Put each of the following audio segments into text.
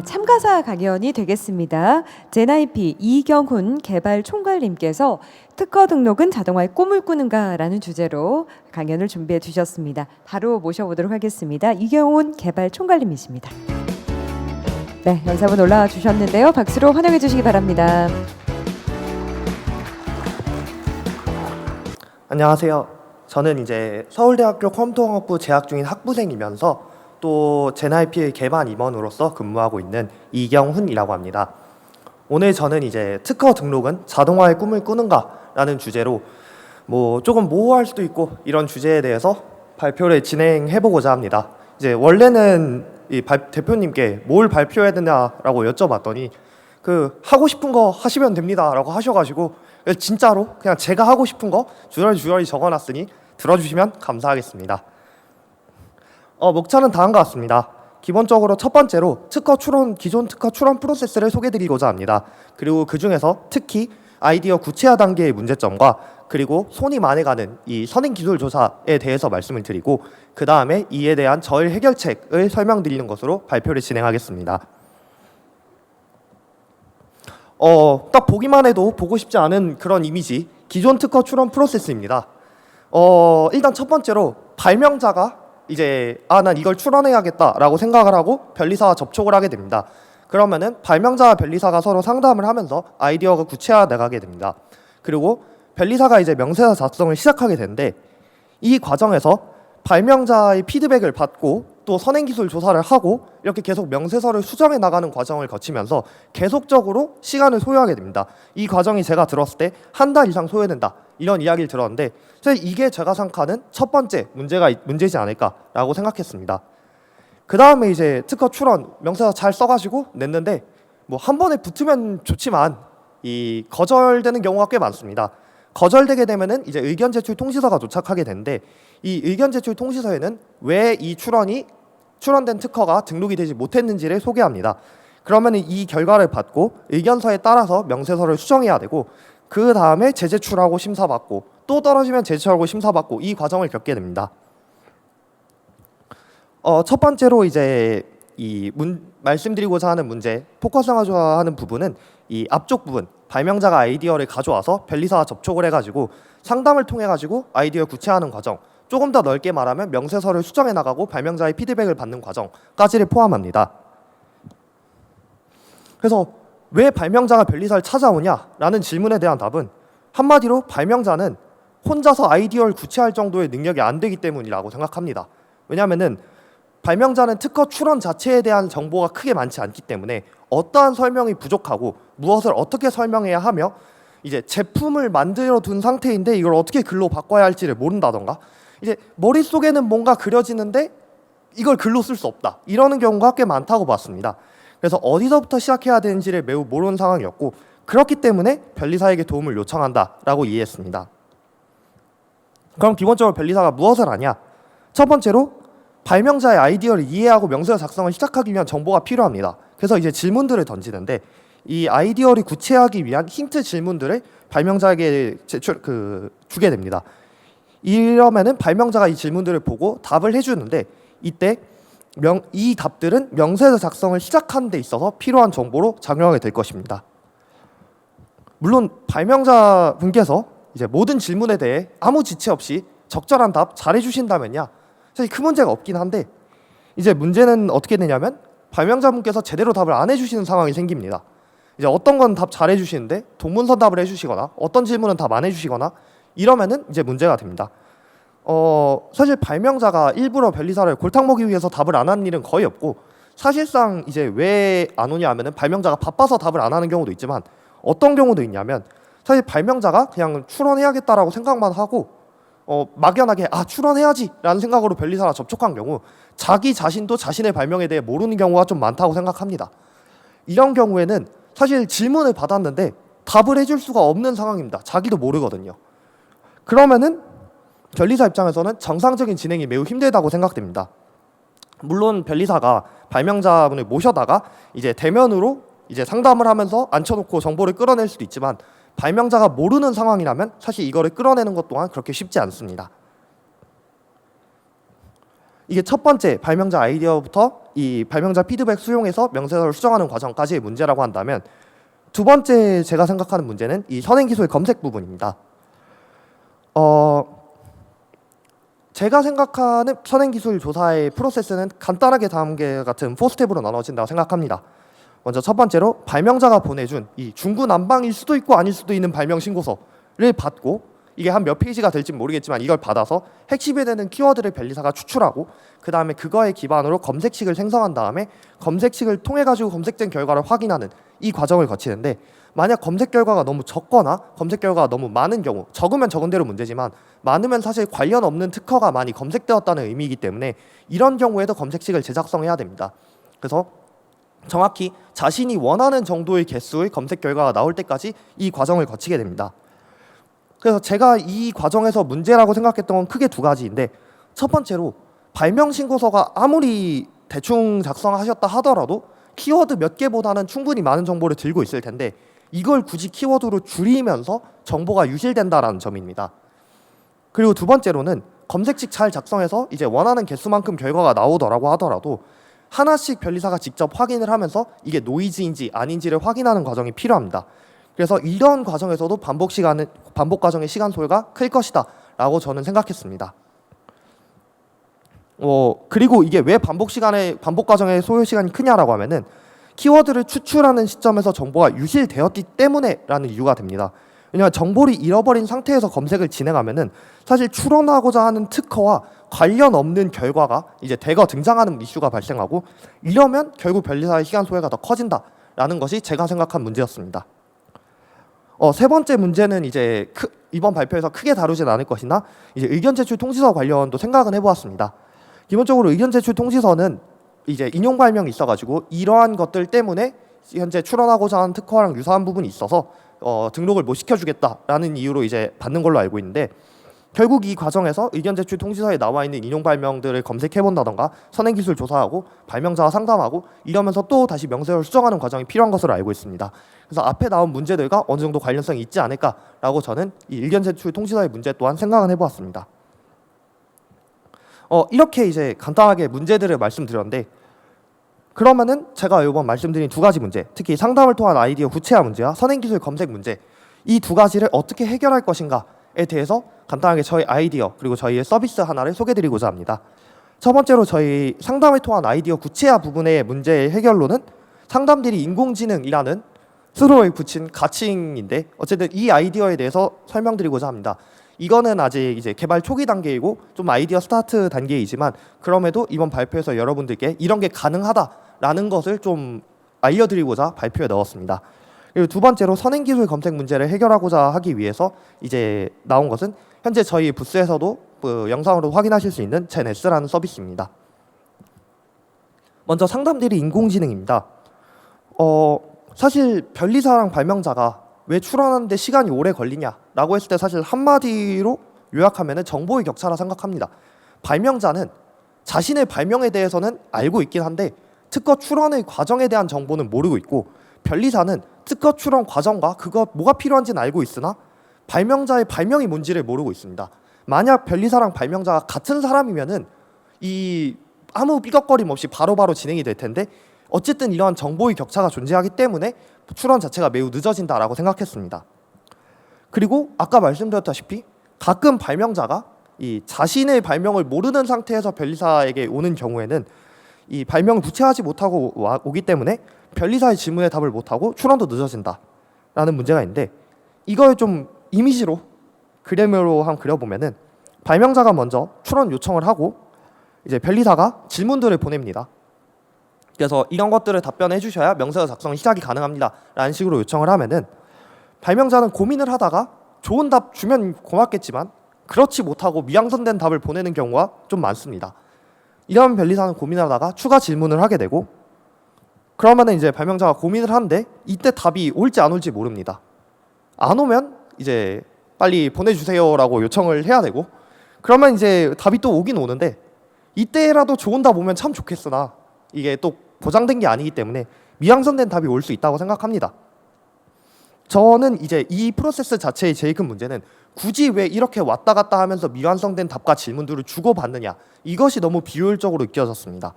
네, 참가사 강연이 되겠습니다. 제나이피 이경훈 개발총괄님께서 특허 등록은 자동화의 꿈을 꾸는가라는 주제로 강연을 준비해 주셨습니다. 바로 모셔보도록 하겠습니다. 이경훈 개발총괄님이십니다. 네, 연사분 올라와 주셨는데요. 박수로 환영해 주시기 바랍니다. 안녕하세요. 저는 이제 서울대학교 컴퓨터공학부 재학 중인 학부생이면서 또 제나이피의 개발 임원으로서 근무하고 있는 이경훈이라고 합니다. 오늘 저는 이제 특허 등록은 자동화의 꿈을 꾸는가라는 주제로 조금 모호할 수도 있고 이런 주제에 대해서 발표를 진행해보고자 합니다. 이제 원래는 이 대표님께 뭘 발표해야 되냐라고 여쭤봤더니 하고 싶은 거 하시면 됩니다라고 하셔가지고 진짜로 그냥 제가 하고 싶은 거 주저리 적어놨으니 들어주시면 감사하겠습니다. 목차는 다음과 같습니다. 기본적으로 첫 번째로 기존 특허 출원 프로세스를 소개드리고자 합니다. 그리고 그 중에서 특히 아이디어 구체화 단계의 문제점과 그리고 손이 많이 가는 이 선행 기술 조사에 대해서 말씀을 드리고 그 다음에 이에 대한 저의 해결책을 설명드리는 것으로 발표를 진행하겠습니다. 딱 보기만 해도 보고 싶지 않은 그런 이미지, 기존 특허 출원 프로세스입니다. 일단 첫 번째로 발명자가 이제 난 이걸 출원해야겠다라고 생각을 하고 변리사와 접촉을 하게 됩니다. 그러면은 발명자와 변리사가 서로 상담을 하면서 아이디어가 구체화돼가게 됩니다. 그리고 변리사가 이제 명세서 작성을 시작하게 되는데 이 과정에서 발명자의 피드백을 받고 또 선행기술 조사를 하고 이렇게 계속 명세서를 수정해 나가는 과정을 거치면서 계속적으로 시간을 소요하게 됩니다. 이 과정이 제가 들었을 때 한 달 이상 소요된다 이런 이야기를 들었는데 사실 이게 제가 생각하는 첫 번째 문제지 않을까라고 생각했습니다. 그 다음에 이제 특허 출원 명세서 잘 써가지고 냈는데 한 번에 붙으면 좋지만 이 거절되는 경우가 꽤 많습니다. 거절되게 되면은 이제 의견 제출 통지서가 도착하게 되는데 이 의견 제출 통지서에는 왜 이 출원된 특허가 등록이 되지 못했는지를 소개합니다. 그러면 이 결과를 받고 의견서에 따라서 명세서를 수정해야 되고 그 다음에 재제출하고 심사받고 또 떨어지면 재제출하고 심사받고 이 과정을 겪게 됩니다. 첫 번째로 이제 말씀드리고자 하는 문제, 포커스화하는 부분은 이 앞쪽 부분, 발명자가 아이디어를 가져와서 변리사와 접촉을 해가지고 상담을 통해가지고 아이디어 구체화하는 과정, 조금 더 넓게 말하면 명세서를 수정해 나가고 발명자의 피드백을 받는 과정까지를 포함합니다. 그래서 왜 발명자가 변리사를 찾아오냐라는 질문에 대한 답은 한마디로 발명자는 혼자서 아이디어를 구체화할 정도의 능력이 안 되기 때문이라고 생각합니다. 왜냐하면은 발명자는 특허 출원 자체에 대한 정보가 크게 많지 않기 때문에 어떠한 설명이 부족하고 무엇을 어떻게 설명해야 하며 이제 제품을 만들어 둔 상태인데 이걸 어떻게 글로 바꿔야 할지를 모른다던가 이제 머릿속에는 뭔가 그려지는데 이걸 글로 쓸 수 없다 이러는 경우가 꽤 많다고 봤습니다. 그래서 어디서부터 시작해야 되는지를 매우 모르는 상황이었고 그렇기 때문에 변리사에게 도움을 요청한다라고 이해했습니다. 그럼 기본적으로 변리사가 무엇을 하냐? 첫 번째로 발명자의 아이디어를 이해하고 명세서 작성을 시작하기 위한 정보가 필요합니다. 그래서 이제 질문들을 던지는데 이 아이디어를 구체화하기 위한 힌트 질문들을 발명자에게 주게 됩니다. 이러면은 발명자가 이 질문들을 보고 답을 해주는데 이때 이 답들은 명세서 작성을 시작하는 데 있어서 필요한 정보로 작용하게 될 것입니다. 물론 발명자분께서 이제 모든 질문에 대해 아무 지체 없이 적절한 답 잘해주신다면야 사실 큰 문제가 없긴 한데 이제 문제는 어떻게 되냐면 발명자분께서 제대로 답을 안 해주시는 상황이 생깁니다. 이제 어떤 건 답 잘해주시는데 동문서 답을 해주시거나 어떤 질문은 답 안 해주시거나 이러면은 이제 문제가 됩니다. 사실 발명자가 일부러 변리사를 골탕 먹이기 위해서 답을 안 하는 일은 거의 없고 사실상 이제 왜 안 오냐 하면은 발명자가 바빠서 답을 안 하는 경우도 있지만 어떤 경우도 있냐면 사실 발명자가 그냥 출원해야겠다라고 생각만 하고 막연하게 출원해야지 라는 생각으로 변리사와 접촉한 경우 자기 자신도 자신의 발명에 대해 모르는 경우가 좀 많다고 생각합니다. 이런 경우에는 사실 질문을 받았는데 답을 해줄 수가 없는 상황입니다. 자기도 모르거든요. 그러면은 변리사 입장에서는 정상적인 진행이 매우 힘들다고 생각됩니다. 물론 변리사가 발명자분을 모셔다가 이제 대면으로 이제 상담을 하면서 앉혀놓고 정보를 끌어낼 수도 있지만 발명자가 모르는 상황이라면 사실 이거를 끌어내는 것 또한 그렇게 쉽지 않습니다. 이게 첫 번째 발명자 아이디어부터 이 발명자 피드백 수용해서 명세서를 수정하는 과정까지의 문제라고 한다면, 두 번째 제가 생각하는 문제는 이 선행기술 검색 부분입니다. 제가 생각하는 선행기술 조사의 프로세스는 간단하게 다음과 같은 4스텝으로 나눠진다고 생각합니다. 먼저 첫 번째로 발명자가 보내준 이 중구난방일 수도 있고 아닐 수도 있는 발명 신고서를 받고, 이게 한 몇 페이지가 될지 모르겠지만 이걸 받아서 핵심이 되는 키워드를 변리사가 추출하고, 그 다음에 그거에 기반으로 검색식을 생성한 다음에 검색식을 통해 가지고 검색된 결과를 확인하는 이 과정을 거치는데, 만약 검색 결과가 너무 적거나 검색 결과가 너무 많은 경우, 적으면 적은 대로 문제지만 많으면 사실 관련 없는 특허가 많이 검색되었다는 의미이기 때문에 이런 경우에도 검색식을 재작성해야 됩니다. 그래서 정확히 자신이 원하는 정도의 개수의 검색 결과가 나올 때까지 이 과정을 거치게 됩니다. 그래서 제가 이 과정에서 문제라고 생각했던 건 크게 두 가지인데, 첫 번째로 발명 신고서가 아무리 대충 작성하셨다 하더라도 키워드 몇 개보다는 충분히 많은 정보를 들고 있을 텐데 이걸 굳이 키워드로 줄이면서 정보가 유실된다라는 점입니다. 그리고 두 번째로는 검색식 잘 작성해서 이제 원하는 개수만큼 결과가 나오더라고 하더라도 하나씩 변리사가 직접 확인을 하면서 이게 노이즈인지 아닌지를 확인하는 과정이 필요합니다. 그래서 이런 과정에서도 반복 과정의 시간 소요가 클 것이다 라고 저는 생각했습니다. 그리고 이게 왜 반복 과정의 소요 시간이 크냐라고 하면은 키워드를 추출하는 시점에서 정보가 유실되었기 때문에 라는 이유가 됩니다. 왜냐하면 정보를 잃어버린 상태에서 검색을 진행하면은 사실 추론하고자 하는 특허와 관련 없는 결과가 이제 대거 등장하는 이슈가 발생하고, 이러면 결국 변리사의 시간 소요가 더 커진다라는 것이 제가 생각한 문제였습니다. 세 번째 문제는 이제 이번 발표에서 크게 다루진 않을 것이나 이제 의견 제출 통지서 관련도 생각은 해보았습니다. 기본적으로 의견 제출 통지서는 이제 인용 발명이 있어가지고 이러한 것들 때문에 현재 출원하고자 하는 특허랑 유사한 부분이 있어서 등록을 못 시켜주겠다라는 이유로 이제 받는 걸로 알고 있는데, 결국 이 과정에서 의견 제출 통지서에 나와 있는 인용 발명들을 검색해 본다던가 선행기술 조사하고 발명자와 상담하고 이러면서 또 다시 명세서를 수정하는 과정이 필요한 것으로 알고 있습니다. 그래서 앞에 나온 문제들과 어느 정도 관련성이 있지 않을까라고 저는 이 의견 제출 통지서의 문제 또한 생각은 해보았습니다. 이렇게 이제 간단하게 문제들을 말씀드렸는데, 그러면은 제가 이번 말씀드린 두 가지 문제, 특히 상담을 통한 아이디어 구체화 문제와 선행기술 검색 문제, 이 두 가지를 어떻게 해결할 것인가에 대해서 간단하게 저희 아이디어 그리고 저희의 서비스 하나를 소개드리고자 합니다. 첫 번째로 저희 상담을 통한 아이디어 구체화 부분의 문제의 해결로는 상담들이 인공지능이라는 스스로에 붙인 가칭인데, 어쨌든 이 아이디어에 대해서 설명드리고자 합니다. 이거는 아직 이제 개발 초기 단계이고 좀 아이디어 스타트 단계이지만 그럼에도 이번 발표에서 여러분들께 이런 게 가능하다라는 것을 좀 알려드리고자 발표에 넣었습니다. 그리고 두 번째로 선행기술 검색 문제를 해결하고자 하기 위해서 이제 나온 것은 현재 저희 부스에서도 영상으로 확인하실 수 있는 젠S라는 서비스입니다. 먼저 상담들이 인공지능입니다. 사실 변리사랑 발명자가 왜 출원하는데 시간이 오래 걸리냐라고 했을 때 사실 한마디로 요약하면은 정보의 격차라 생각합니다. 발명자는 자신의 발명에 대해서는 알고 있긴 한데 특허 출원의 과정에 대한 정보는 모르고 있고, 변리사는 특허 출원 과정과 그거 뭐가 필요한지는 알고 있으나 발명자의 발명이 뭔지를 모르고 있습니다. 만약 변리사랑 발명자가 같은 사람이면은 이 아무 삐걱거림 없이 바로바로 진행이 될 텐데, 어쨌든 이러한 정보의 격차가 존재하기 때문에 출원 자체가 매우 늦어진다라고 생각했습니다. 그리고 아까 말씀드렸다시피 가끔 발명자가 이 자신의 발명을 모르는 상태에서 변리사에게 오는 경우에는 이 발명을 구체화하지 못하고 오기 때문에 변리사의 질문에 답을 못하고 출원도 늦어진다라는 문제가 있는데, 이걸 좀 이미지로 그림으로 한번 그려보면은 발명자가 먼저 출원 요청을 하고 이제 변리사가 질문들을 보냅니다. 그래서 이런 것들을 답변해 주셔야 명세서 작성 시작이 가능합니다 라는 식으로 요청을 하면은 발명자는 고민을 하다가 좋은 답 주면 고맙겠지만 그렇지 못하고 미완성된 답을 보내는 경우가 좀 많습니다. 이런 변리사는 고민을 하다가 추가 질문을 하게 되고, 그러면은 이제 발명자가 고민을 하는데 이때 답이 올지 안 올지 모릅니다. 안 오면 이제 빨리 보내주세요라고 요청을 해야 되고, 그러면 이제 답이 또 오긴 오는데 이때라도 좋은 답 오면 참 좋겠으나 이게 또 보장된 게 아니기 때문에 미완성된 답이 올 수 있다고 생각합니다. 저는 이제 이 프로세스 자체의 제일 큰 문제는 굳이 왜 이렇게 왔다 갔다 하면서 미완성된 답과 질문들을 주고받느냐, 이것이 너무 비효율적으로 느껴졌습니다.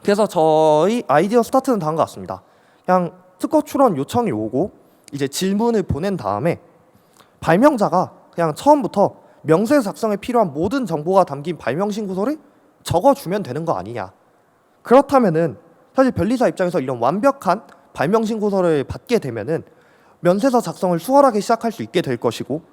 그래서 저희 아이디어 스타트는 다음과 같습니다. 그냥 특허 출원 요청이 오고 이제 질문을 보낸 다음에 발명자가 그냥 처음부터 명세 작성에 필요한 모든 정보가 담긴 발명 신고서를 적어주면 되는 거 아니냐. 그렇다면은 사실 변리사 입장에서 이런 완벽한 발명 신고서를 받게 되면은 면세서 작성을 수월하게 시작할 수 있게 될 것이고,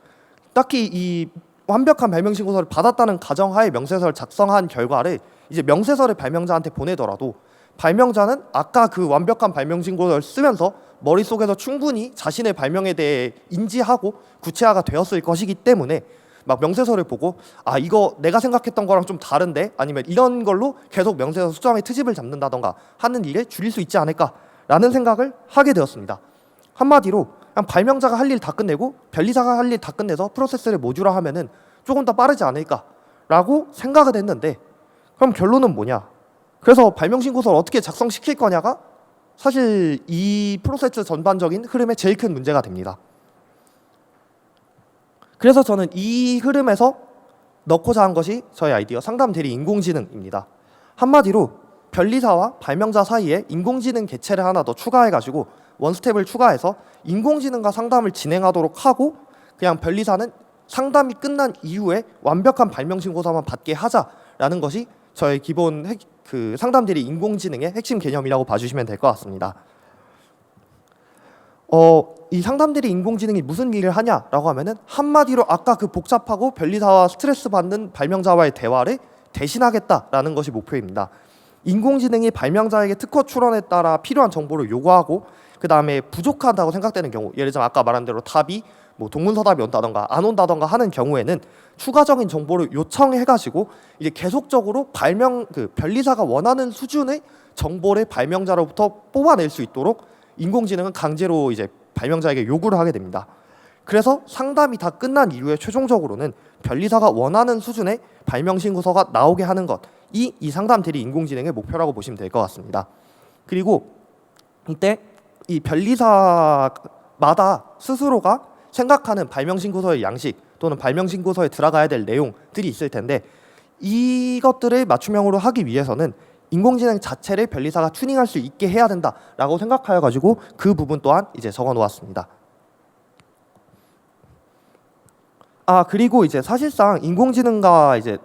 딱히 이 완벽한 발명 신고서를 받았다는 가정하에 명세서를 작성한 결과를 이제 명세서를 발명자한테 보내더라도 발명자는 아까 그 완벽한 발명 신고서를 쓰면서 머릿속에서 충분히 자신의 발명에 대해 인지하고 구체화가 되었을 것이기 때문에 막 명세서를 보고 아 이거 내가 생각했던 거랑 좀 다른데, 아니면 이런 걸로 계속 명세서 수정의 트집을 잡는다던가 하는 일을 줄일 수 있지 않을까라는 생각을 하게 되었습니다. 한마디로 그냥 발명자가 할 일 다 끝내고 변리사가 할 일 다 끝내서 프로세스를 모듈화하면은 조금 더 빠르지 않을까라고 생각을 했는데, 그럼 결론은 뭐냐? 그래서 발명 신고서를 어떻게 작성시킬 거냐가 사실 이 프로세스 전반적인 흐름의 제일 큰 문제가 됩니다. 그래서 저는 이 흐름에서 넣고자 한 것이 저희 아이디어 상담 대리 인공지능입니다. 한마디로 변리사와 발명자 사이에 인공지능 개체를 하나 더 추가해가지고 원스텝을 추가해서 인공지능과 상담을 진행하도록 하고, 그냥 변리사는 상담이 끝난 이후에 완벽한 발명 신고서만 받게 하자라는 것이 저의 기본 그 상담 대리 인공지능의 핵심 개념이라고 봐주시면 될 것 같습니다. 이 상담 대리 인공지능이 무슨 일을 하냐라고 하면은 한마디로 아까 그 복잡하고 변리사와 스트레스 받는 발명자와의 대화를 대신하겠다라는 것이 목표입니다. 인공지능이 발명자에게 특허 출원에 따라 필요한 정보를 요구하고, 그 다음에 부족하다고 생각되는 경우, 예를 들면 아까 말한 대로 답이 뭐 동문서답이 온다던가 안 온다던가 하는 경우에는 추가적인 정보를 요청해가지고 이제 계속적으로 변리사가 원하는 수준의 정보를 발명자로부터 뽑아낼 수 있도록 인공지능은 강제로 이제 발명자에게 요구를 하게 됩니다. 그래서 상담이 다 끝난 이후에 최종적으로는 변리사가 원하는 수준의 발명 신고서가 나오게 하는 것이 이 상담 대리 인공지능의 목표라고 보시면 될 것 같습니다. 그리고 이때 이 변리사마다 스스로가 생각하는 발명 신고서의 양식 또는 발명 신고서에 들어가야 될 내용들이 있을 텐데, 이것들을 맞춤형으로 하기 위해서는 인공지능 자체를 변리사가 튜닝할 수 있게 해야 된다라고 생각하여 가지고 그 부분 또한 이제 적어 놓았습니다. 그리고 이제 사실상 인공지능과 이제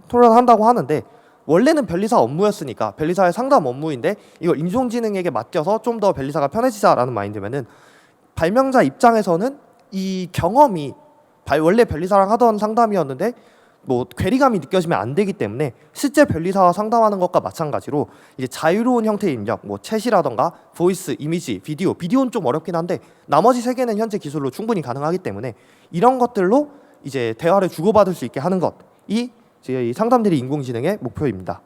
토론한다고 하는데, 원래는 변리사 업무였으니까 변리사의 상담 업무인데 이걸 인공지능에게 맡겨서 좀 더 변리사가 편해지자라는 마인드면은, 발명자 입장에서는 이 경험이 원래 변리사랑 하던 상담이었는데 뭐 괴리감이 느껴지면 안 되기 때문에 실제 변리사와 상담하는 것과 마찬가지로 이제 자유로운 형태의 입력, 뭐 챗이라던가 보이스, 이미지, 비디오는 좀 어렵긴 한데 나머지 세 개는 현재 기술로 충분히 가능하기 때문에 이런 것들로 이제 대화를 주고받을 수 있게 하는 것이 이 상담 대리 인공지능의 목표입니다.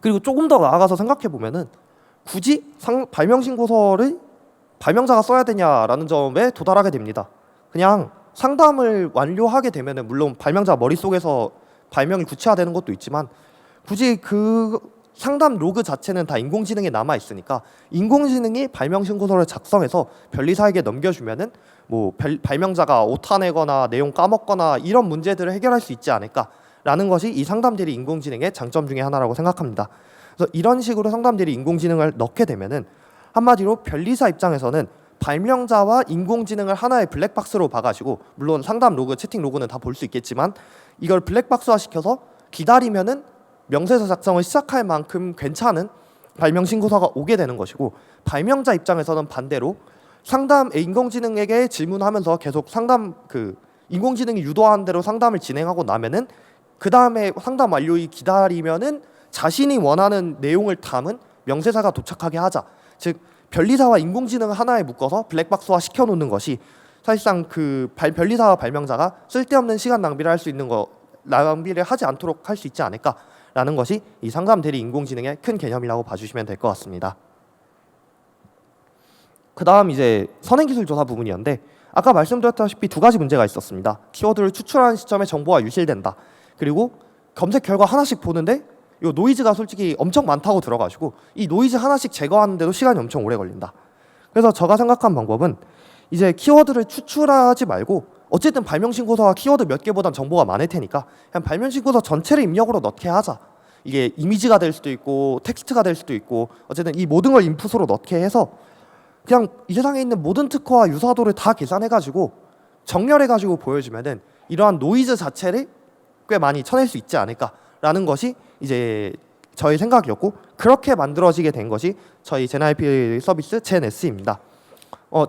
그리고 조금 더 나아가서 생각해 보면은 굳이 발명 신고서를 발명자가 써야 되냐라는 점에 도달하게 됩니다. 그냥 상담을 완료하게 되면은 물론 발명자 머릿속에서 발명이 구체화되는 것도 있지만 굳이 그 상담 로그 자체는 다 인공지능에 남아 있으니까 인공지능이 발명 신고서를 작성해서 변리사에게 넘겨주면은 뭐 발명자가 오타 내거나 내용 까먹거나 이런 문제들을 해결할 수 있지 않을까라는 것이 이 상담 대리 인공지능의 장점 중에 하나라고 생각합니다. 그래서 이런 식으로 상담 대리 인공지능을 넣게 되면은 한마디로 변리사 입장에서는 발명자와 인공지능을 하나의 블랙박스로 봐가지고, 물론 상담 로그, 채팅 로그는 다 볼 수 있겠지만 이걸 블랙박스화 시켜서 기다리면은 명세서 작성을 시작할 만큼 괜찮은 발명 신고서가 오게 되는 것이고, 발명자 입장에서는 반대로 상담 인공지능에게 질문하면서 계속 인공지능이 유도한 대로 상담을 진행하고 나면은 그 다음에 상담 완료이 기다리면은 자신이 원하는 내용을 담은 명세서가 도착하게 하자. 즉 변리사와 인공지능을 하나에 묶어서 블랙박스화 시켜놓는 것이 사실상 변리사와 발명자가 쓸데없는 시간 낭비를 하지 않도록 할 수 있지 않을까라는 것이 이 상담 대리 인공지능의 큰 개념이라고 봐주시면 될 것 같습니다. 그 다음 이제 선행기술 조사 부분이었는데, 아까 말씀드렸다시피 두 가지 문제가 있었습니다. 키워드를 추출하는 시점에 정보가 유실된다. 그리고 검색 결과 하나씩 보는데 이 노이즈가 솔직히 엄청 많다고 들어가지고 이 노이즈 하나씩 제거하는데도 시간이 엄청 오래 걸린다. 그래서 제가 생각한 방법은 이제 키워드를 추출하지 말고 어쨌든 발명 신고서와 키워드 몇 개보단 정보가 많을 테니까 그냥 발명 신고서 전체를 입력으로 넣게 하자. 이게 이미지가 될 수도 있고 텍스트가 될 수도 있고 어쨌든 이 모든 걸 인풋으로 넣게 해서 그냥 이 세상에 있는 모든 특허와 유사도를 다 계산해가지고 정렬해가지고 보여주면은 이러한 노이즈 자체를 꽤 많이 쳐낼 수 있지 않을까라는 것이 이제 저희 생각이었고 그렇게 만들어지게 된 것이 저희 젠IP 서비스 젠S입니다.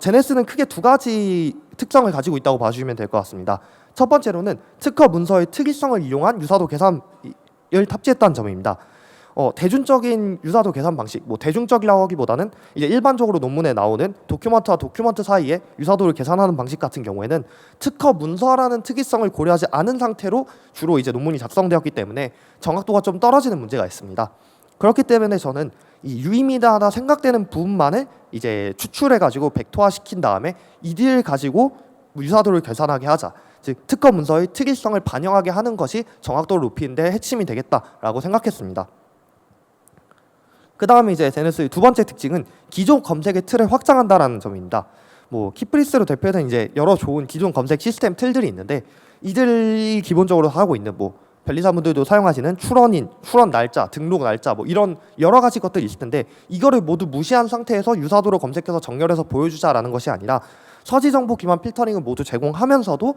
젠S는 크게 두 가지 특성을 가지고 있다고 봐주시면 될 것 같습니다. 첫 번째로는 특허 문서의 특이성을 이용한 유사도 계산을 탑재했다는 점입니다. 대중적인 유사도 계산 방식, 뭐 대중적이라고 하기보다는 이제 일반적으로 논문에 나오는 도큐먼트와 도큐먼트 사이에 유사도를 계산하는 방식 같은 경우에는 특허 문서라는 특이성을 고려하지 않은 상태로 주로 이제 논문이 작성되었기 때문에 정확도가 좀 떨어지는 문제가 있습니다. 그렇기 때문에 저는 이 유의미하다 생각되는 부분만을 이제 추출해가지고 벡터화 시킨 다음에 이들 가지고 유사도를 계산하게 하자. 즉 특허 문서의 특이성을 반영하게 하는 것이 정확도를 높이는 데 핵심이 되겠다라고 생각했습니다. 그 다음에 이제 제네스의 두 번째 특징은 기존 검색의 틀을 확장한다라는 점입니다. 뭐 키프리스로 대표되는 이제 여러 좋은 기존 검색 시스템 틀들이 있는데 이들이 기본적으로 하고 있는 뭐 변리사분들도 사용하시는 출원인, 출원 날짜, 등록 날짜 뭐 이런 여러 가지 것들이 있을 텐데 이거를 모두 무시한 상태에서 유사도로 검색해서 정렬해서 보여주자라는 것이 아니라 서지 정보 기반 필터링을 모두 제공하면서도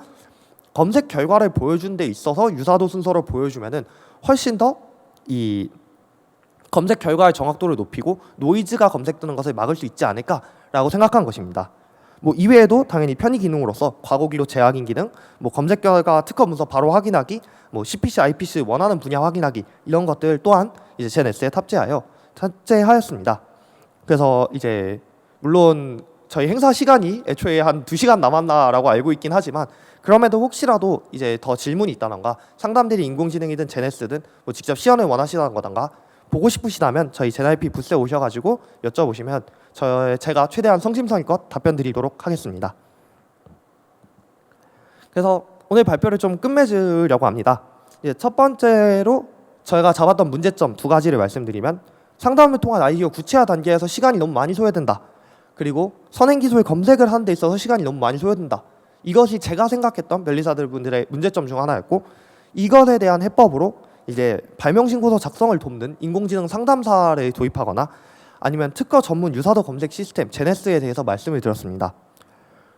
검색 결과를 보여준 데 있어서 유사도 순서로 보여주면은 훨씬 더 이 검색 결과의 정확도를 높이고 노이즈가 검색되는 것을 막을 수 있지 않을까라고 생각한 것입니다. 뭐 이외에도 당연히 편의 기능으로서 과거기로 재확인 기능, 뭐 검색 결과 특허 문서 바로 확인하기, 뭐 CPC, IPC 원하는 분야 확인하기 이런 것들 또한 이제 젠S에 탑재하였습니다. 그래서 이제 물론 저희 행사 시간이 애초에 한 2시간 남았나라고 알고 있긴 하지만 그럼에도 혹시라도 이제 더 질문이 있다던가 상담들이 인공지능이든 젠S든 뭐 직접 시연을 원하시다는 거던가 보고 싶으시다면 저희 젠IP 부스에 오셔가지고 여쭤보시면 제가 최대한 성심성의껏 답변 드리도록 하겠습니다. 그래서 오늘 발표를 좀 끝맺으려고 합니다. 이제 첫 번째로 저희가 잡았던 문제점 두 가지를 말씀드리면 상담을 통한 아이디어 구체화 단계에서 시간이 너무 많이 소요된다. 그리고 선행기술 검색을 하는 데 있어서 시간이 너무 많이 소요된다. 이것이 제가 생각했던 변리사들 분들의 문제점 중 하나였고 이것에 대한 해법으로 이제 발명신고서 작성을 돕는 인공지능 상담사를 도입하거나 아니면 특허 전문 유사도 검색 시스템 제네스에 대해서 말씀을 드렸습니다.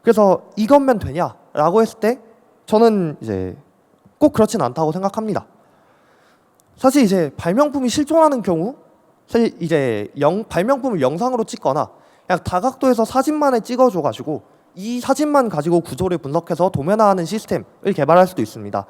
그래서 이것면 되냐라고 했을 때 저는 이제 꼭 그렇진 않다고 생각합니다. 사실 이제 발명품이 실존하는 경우 사실 이제 발명품을 영상으로 찍거나 그냥 다각도에서 사진만을 찍어줘가지고 이 사진만 가지고 구조를 분석해서 도면화하는 시스템을 개발할 수도 있습니다.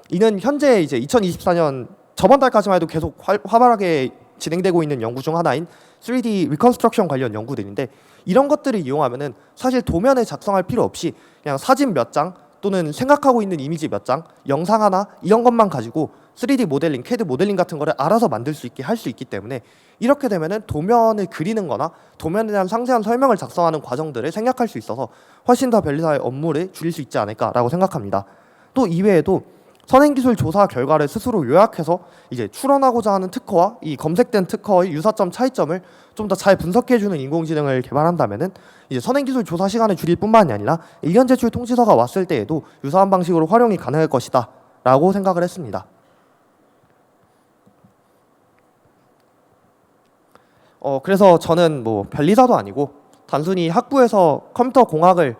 이는 현재 이제 2024년 저번 달까지만 해도 계속 활발하게 진행되고 있는 연구 중 하나인 3D 리컨스트럭션 관련 연구들인데 이런 것들을 이용하면은 사실 도면을 작성할 필요 없이 그냥 사진 몇 장 또는 생각하고 있는 이미지 몇 장, 영상 하나 이런 것만 가지고 3D 모델링, CAD 모델링 같은 거를 알아서 만들 수 있게 할 수 있기 때문에 이렇게 되면은 도면을 그리는 거나 도면에 대한 상세한 설명을 작성하는 과정들을 생략할 수 있어서 훨씬 더 변리사의 업무를 줄일 수 있지 않을까라고 생각합니다. 또 이외에도 선행기술 조사 결과를 스스로 요약해서 이제 출원하고자 하는 특허와 이 검색된 특허의 유사점 차이점을 좀 더 잘 분석해주는 인공지능을 개발한다면은 이제 선행기술 조사 시간을 줄일 뿐만이 아니라 의견 제출 통지서가 왔을 때에도 유사한 방식으로 활용이 가능할 것이다라고 생각을 했습니다. 그래서 저는 뭐 변리사도 아니고 단순히 학부에서 컴퓨터 공학을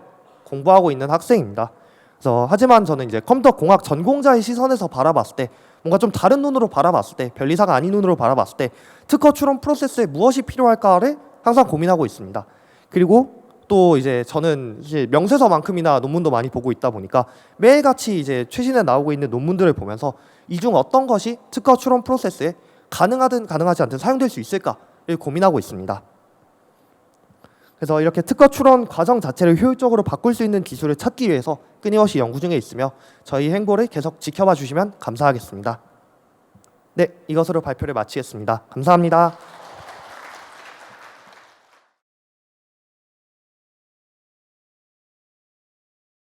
공부하고 있는 학생입니다. 그래서 하지만 저는 이제 컴퓨터 공학 전공자의 시선에서 바라봤을 때 뭔가 좀 다른 눈으로 바라봤을 때 변리사가 아닌 눈으로 바라봤을 때 특허 출원 프로세스에 무엇이 필요할까를 항상 고민하고 있습니다. 그리고 또 이제 저는 이제 명세서만큼이나 논문도 많이 보고 있다 보니까 매일같이 이제 최신에 나오고 있는 논문들을 보면서 이 중 어떤 것이 특허 출원 프로세스에 가능하든 가능하지 않든 사용될 수 있을까를 고민하고 있습니다. 그래서 이렇게 특허 출원 과정 자체를 효율적으로 바꿀 수 있는 기술을 찾기 위해서 끊임없이 연구 중에 있으며 저희 행보를 계속 지켜봐 주시면 감사하겠습니다. 네, 이것으로 발표를 마치겠습니다. 감사합니다.